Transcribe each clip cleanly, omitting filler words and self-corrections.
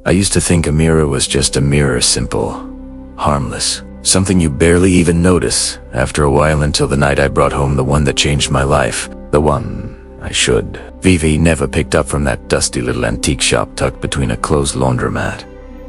I used to think a mirror was just a mirror, simple, harmless, something you barely even notice after a while, until the night I brought home the one that changed my life. The one I should. Vivi never picked up from that dusty little antique shop tucked between a closed laundromat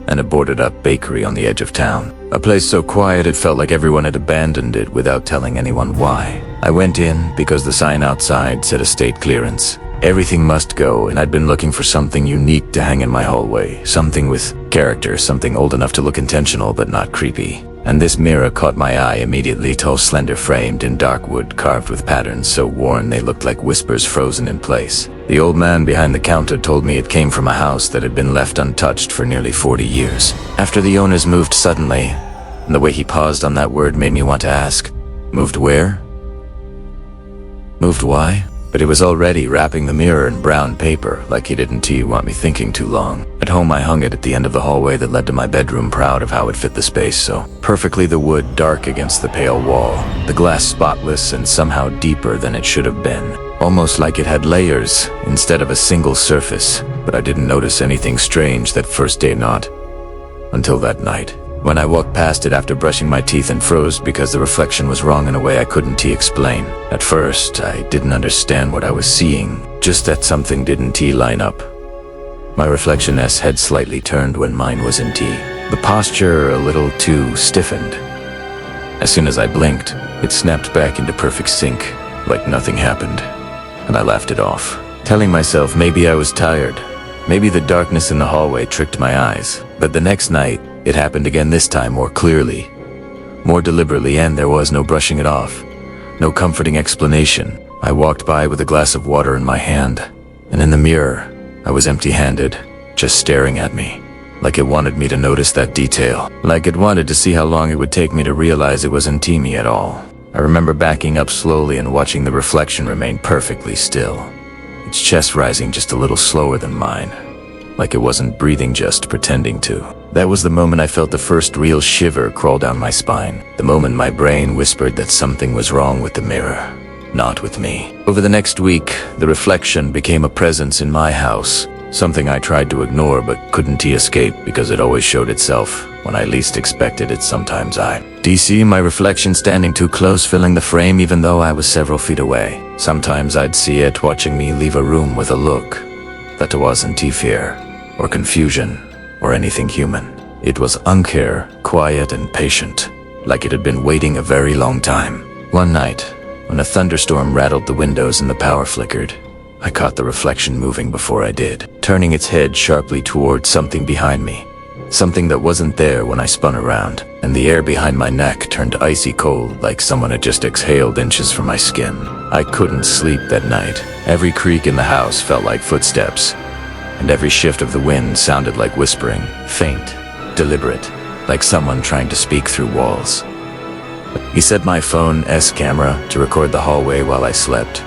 and a boarded-up bakery on the edge of town. A place so quiet it felt like everyone had abandoned it without telling anyone why. I went in because the sign outside said estate clearance. Everything must go, and I'd been looking for something unique to hang in my hallway. Something with character, something old enough to look intentional but not creepy. And this mirror caught my eye immediately. Tall, slender, framed in dark wood, carved with patterns so worn they looked like whispers frozen in place. The old man behind the counter told me it came from a house that had been left untouched for nearly 40 years. After the owners moved suddenly, and the way he paused on that word made me want to ask, moved where? Moved why? But he was already wrapping the mirror in brown paper, like he didn't want me thinking too long. At home I hung it at the end of the hallway that led to my bedroom, proud of how it fit the space so perfectly. The wood dark against the pale wall, the glass spotless and somehow deeper than it should have been. Almost like it had layers instead of a single surface. But I didn't notice anything strange that first day, not until that night, when I walked past it after brushing my teeth and froze because the reflection was wrong in a way I couldn't explain. At first, I didn't understand what I was seeing, just that something didn't line up. My reflection's head slightly turned when mine was in T. The posture a little too stiffened. As soon as I blinked, it snapped back into perfect sync, like nothing happened. And I laughed it off, telling myself maybe I was tired. Maybe the darkness in the hallway tricked my eyes. But the next night, it happened again, this time more clearly, more deliberately, and there was no brushing it off, no comforting explanation. I walked by with a glass of water in my hand, and in the mirror, I was empty-handed, just staring at me, like it wanted me to notice that detail, like it wanted to see how long it would take me to realize it wasn't me at all. I remember backing up slowly and watching the reflection remain perfectly still, its chest rising just a little slower than mine, like it wasn't breathing, just pretending to. That was the moment I felt the first real shiver crawl down my spine, the moment my brain whispered that something was wrong with the mirror, not with me. Over the next week, the reflection became a presence in my house, something I tried to ignore but couldn't escape because it always showed itself when I least expected it. Sometimes I'd see my reflection standing too close, filling the frame even though I was several feet away. Sometimes I'd see it watching me leave a room with a look that wasn't fear or confusion or anything human. It was uncare, quiet and patient, like it had been waiting a very long time. One night, when a thunderstorm rattled the windows and the power flickered, I caught the reflection moving before I did, turning its head sharply toward something behind me, something that wasn't there when I spun around, and the air behind my neck turned icy cold, like someone had just exhaled inches from my skin. I couldn't sleep that night. Every creak in the house felt like footsteps, and every shift of the wind sounded like whispering, faint, deliberate, like someone trying to speak through walls. He set my phone's camera to record the hallway while I slept.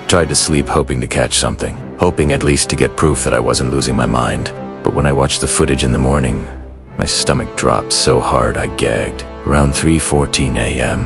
Tried to sleep hoping to catch something, hoping at least to get proof that I wasn't losing my mind. But when I watched the footage in the morning, my stomach dropped so hard I gagged. Around 3:14 a.m.,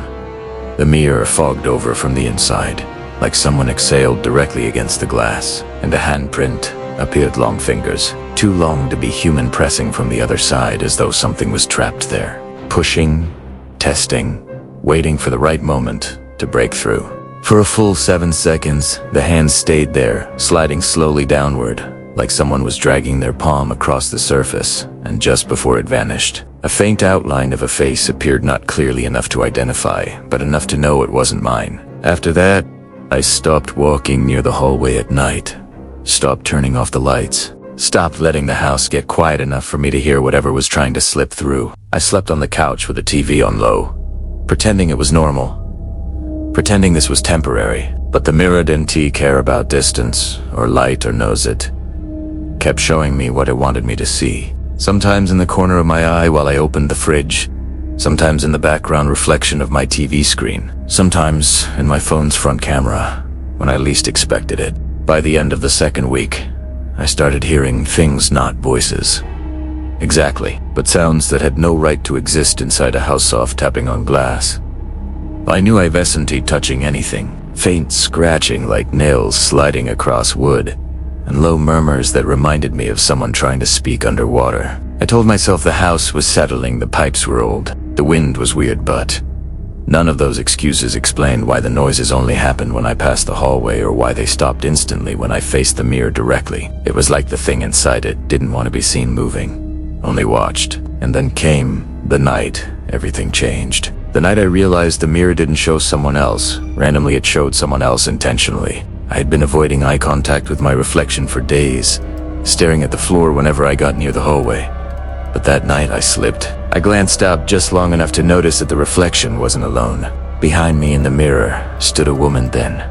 the mirror fogged over from the inside, like someone exhaled directly against the glass, and a handprint appeared, long fingers, too long to be human, pressing from the other side as though something was trapped there, pushing, testing, waiting for the right moment to break through. For a full 7 seconds, the hand stayed there, sliding slowly downward, like someone was dragging their palm across the surface, and just before it vanished, a faint outline of a face appeared, not clearly enough to identify, but enough to know it wasn't mine. After that, I stopped walking near the hallway at night, stopped turning off the lights, stopped letting the house get quiet enough for me to hear whatever was trying to slip through. I slept on the couch with the TV on low, pretending it was normal, pretending this was temporary. But the mirror didn't care about distance or light or knows it. Kept showing me what it wanted me to see. Sometimes in the corner of my eye while I opened the fridge, sometimes in the background reflection of my TV screen, sometimes in my phone's front camera, when I least expected it. By the end of the second week, I started hearing things, not voices. Exactly, but sounds that had no right to exist inside a house. Soft tapping on glass. I knew I wasn't touching anything. Faint scratching like nails sliding across wood. and low murmurs that reminded me of someone trying to speak underwater. I told myself the house was settling, the pipes were old, the wind was weird, but none of those excuses explained why the noises only happened when I passed the hallway or why they stopped instantly when I faced the mirror directly. It was like the thing inside it didn't want to be seen moving, only watched. And then came the night everything changed. The night I realized the mirror didn't show someone else. Randomly, it showed someone else intentionally. I had been avoiding eye contact with my reflection for days, staring at the floor whenever I got near the hallway. But that night I slipped. I glanced up just long enough to notice that the reflection wasn't alone. Behind me in the mirror stood a woman then.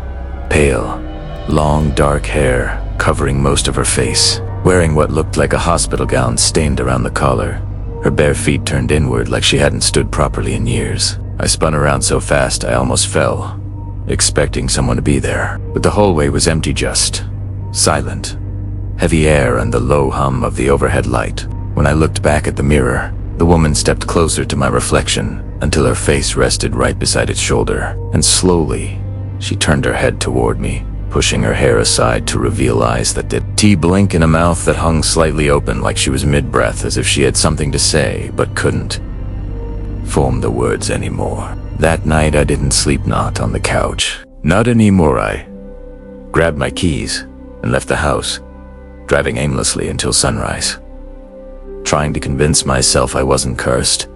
Pale, long dark hair covering most of her face, wearing what looked like a hospital gown stained around the collar. Her bare feet turned inward like she hadn't stood properly in years. I spun around so fast I almost fell, expecting someone to be there. But the hallway was empty, just silent. Heavy air and the low hum of the overhead light. When I looked back at the mirror, the woman stepped closer to my reflection until her face rested right beside its shoulder. And slowly, she turned her head toward me, pushing her hair aside to reveal eyes that did blink and a mouth that hung slightly open like she was mid-breath, as if she had something to say but couldn't form the words anymore. That night I didn't sleep not on the couch. Not anymore. I grabbed my keys and left the house, driving aimlessly until sunrise, trying to convince myself I wasn't cursed,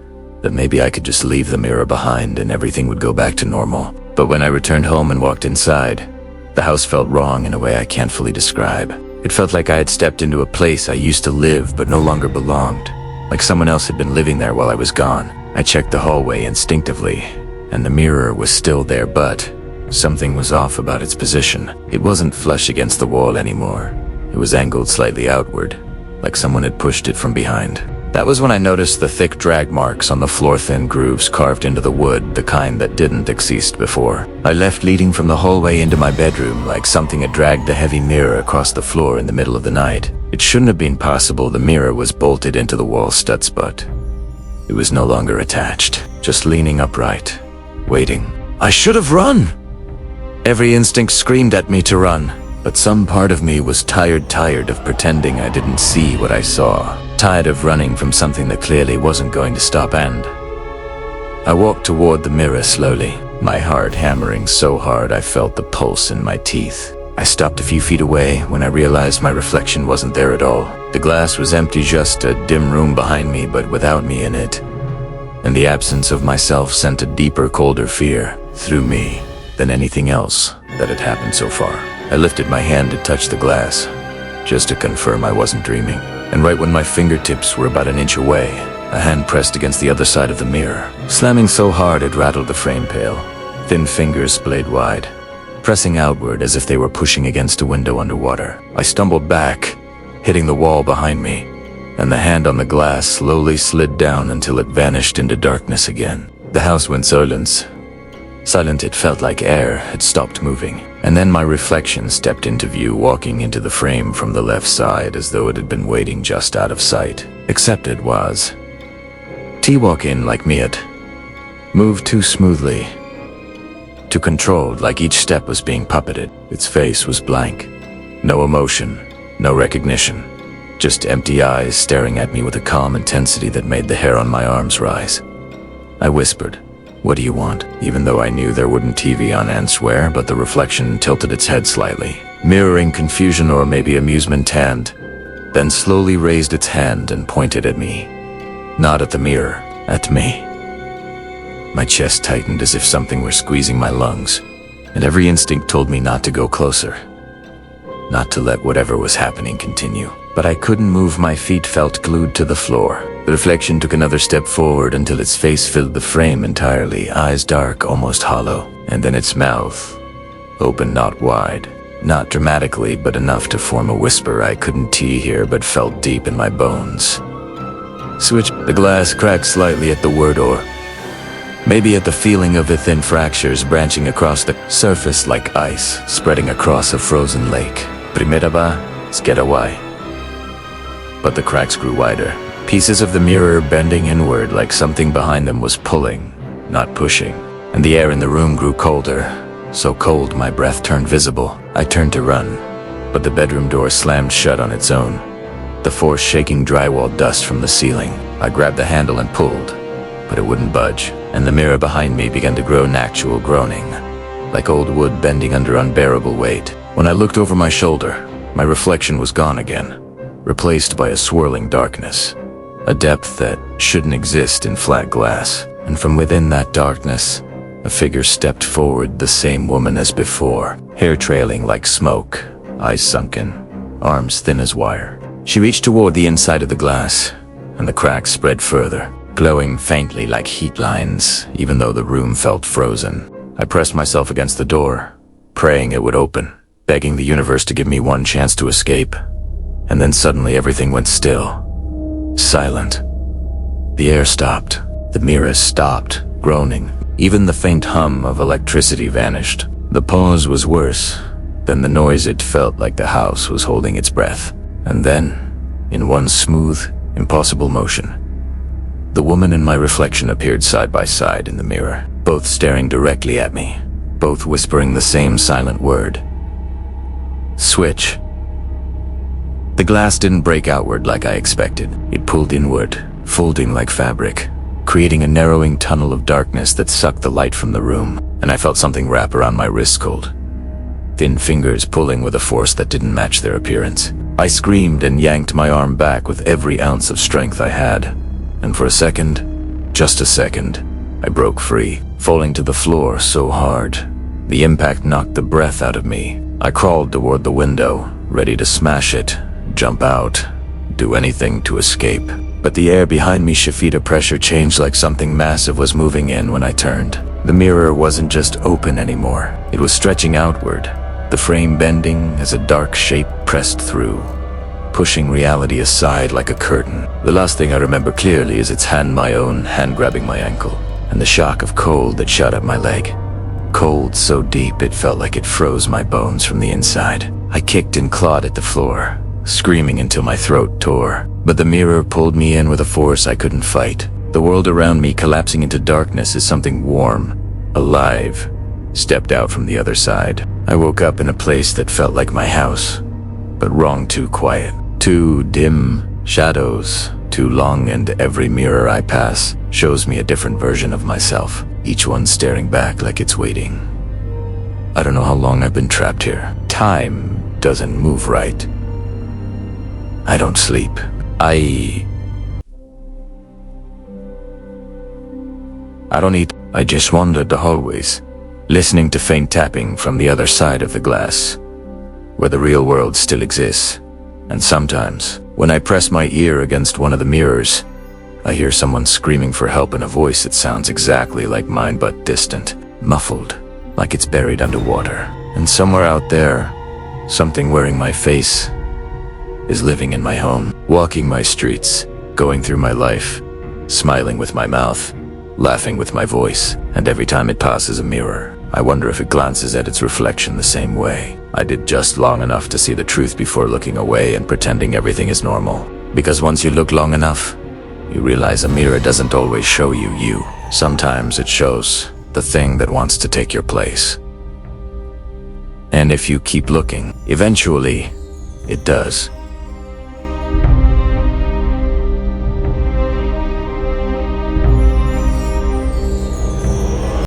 that maybe I could just leave the mirror behind and everything would go back to normal. But when I returned home and walked inside, the house felt wrong in a way I can't fully describe. It felt like I had stepped into a place I used to live but no longer belonged, like someone else had been living there while I was gone. I checked the hallway instinctively, and the mirror was still there, but something was off about its position. It wasn't flush against the wall anymore. It was angled slightly outward, like someone had pushed it from behind. That was when I noticed the thick drag marks on the floor, thin grooves carved into the wood, the kind that didn't exist before. I left leading from the hallway into my bedroom like something had dragged the heavy mirror across the floor in the middle of the night. It shouldn't have been possible. The mirror was bolted into the wall studs, but it was no longer attached, just leaning upright, waiting. I should have run! Every instinct screamed at me to run, but some part of me was tired of pretending I didn't see what I saw. Tired of running from something that clearly wasn't going to stop, and I walked toward the mirror slowly, my heart hammering so hard I felt the pulse in my teeth. I stopped a few feet away when I realized my reflection wasn't there at all. The glass was empty, just a dim room behind me, but without me in it. And the absence of myself sent a deeper, colder fear through me than anything else that had happened so far. I lifted my hand to touch the glass, just to confirm I wasn't dreaming. And right when my fingertips were about an inch away, a hand pressed against the other side of the mirror, slamming so hard it rattled the frame pale. Thin fingers splayed wide, pressing outward as if they were pushing against a window underwater. I stumbled back, hitting the wall behind me, and the hand on the glass slowly slid down until it vanished into darkness again. The house went silent. Silent, it felt like air had stopped moving. And then my reflection stepped into view, walking into the frame from the left side as though it had been waiting just out of sight. Except it was. T walk in like me, it moved too smoothly, too controlled, like each step was being puppeted. Its face was blank. No emotion, no recognition. Just empty eyes staring at me with a calm intensity that made the hair on my arms rise. I whispered, "What do you want?" Even though I knew there wouldn't TV on and swear, but the reflection tilted its head slightly, mirroring confusion or maybe amusement, and then slowly raised its hand and pointed at me. Not at the mirror, at me. My chest tightened as if something were squeezing my lungs, and every instinct told me not to go closer, not to let whatever was happening continue. But I couldn't move. My feet felt glued to the floor. The reflection took another step forward until its face filled the frame entirely, eyes dark, almost hollow, and then its mouth opened, not wide, not dramatically, but enough to form a whisper I couldn't hear but felt deep in my bones. Switch. The glass cracked slightly at the word, or maybe at the feeling of the thin fractures branching across the surface like ice spreading across a frozen lake. Primera vez, get away. But the cracks grew wider, pieces of the mirror bending inward like something behind them was pulling, not pushing. And the air in the room grew colder, so cold my breath turned visible. I turned to run, but the bedroom door slammed shut on its own, the force shaking drywall dust from the ceiling. I grabbed the handle and pulled, but it wouldn't budge, and the mirror behind me began to groan actual groaning, like old wood bending under unbearable weight. When I looked over my shoulder, my reflection was gone again, replaced by a swirling darkness, a depth that shouldn't exist in flat glass. And from within that darkness, a figure stepped forward, the same woman as before, hair trailing like smoke, eyes sunken, arms thin as wire. She reached toward the inside of the glass, and the cracks spread further, glowing faintly like heat lines, even though the room felt frozen. I pressed myself against the door, praying it would open, begging the universe to give me one chance to escape. And then suddenly everything went still. Silent. The air stopped. The mirrors stopped, groaning. Even the faint hum of electricity vanished. The pause was worse than the noise. It felt like the house was holding its breath. And then, in one smooth, impossible motion, the woman and my reflection appeared side by side in the mirror, both staring directly at me, both whispering the same silent word. Switch. The glass didn't break outward like I expected. It pulled inward, folding like fabric, creating a narrowing tunnel of darkness that sucked the light from the room, and I felt something wrap around my wrist cold. Thin fingers pulling with a force that didn't match their appearance. I screamed and yanked my arm back with every ounce of strength I had, and for a second, just a second, I broke free, falling to the floor so hard. The impact knocked the breath out of me. I crawled toward the window, ready to smash it, jump out, do anything to escape. But the air behind me shifted. A pressure changed, like something massive was moving in when I turned. The mirror wasn't just open anymore. It was stretching outward, the frame bending as a dark shape pressed through, pushing reality aside like a curtain. The last thing I remember clearly is its hand, my own hand grabbing my ankle, and the shock of cold that shot up my leg. Cold so deep it felt like it froze my bones from the inside. I kicked and clawed at the floor, screaming until my throat tore. But the mirror pulled me in with a force I couldn't fight. The world around me collapsing into darkness as something warm, alive, stepped out from the other side. I woke up in a place that felt like my house, but wrong, too quiet, too dim, shadows too long, and every mirror I pass shows me a different version of myself, each one staring back like it's waiting. I don't know how long I've been trapped here. Time doesn't move right. I don't sleep. I don't eat. I just wandered the hallways, listening to faint tapping from the other side of the glass, where the real world still exists. And sometimes, when I press my ear against one of the mirrors, I hear someone screaming for help in a voice that sounds exactly like mine but distant, muffled, like it's buried underwater. And somewhere out there, something wearing my face is living in my home, walking my streets, going through my life, smiling with my mouth, laughing with my voice, and every time it passes a mirror, I wonder if it glances at its reflection the same way. I did just long enough to see the truth before looking away and pretending everything is normal. Because once you look long enough, you realize a mirror doesn't always show you you. Sometimes it shows the thing that wants to take your place. And if you keep looking, eventually, it does.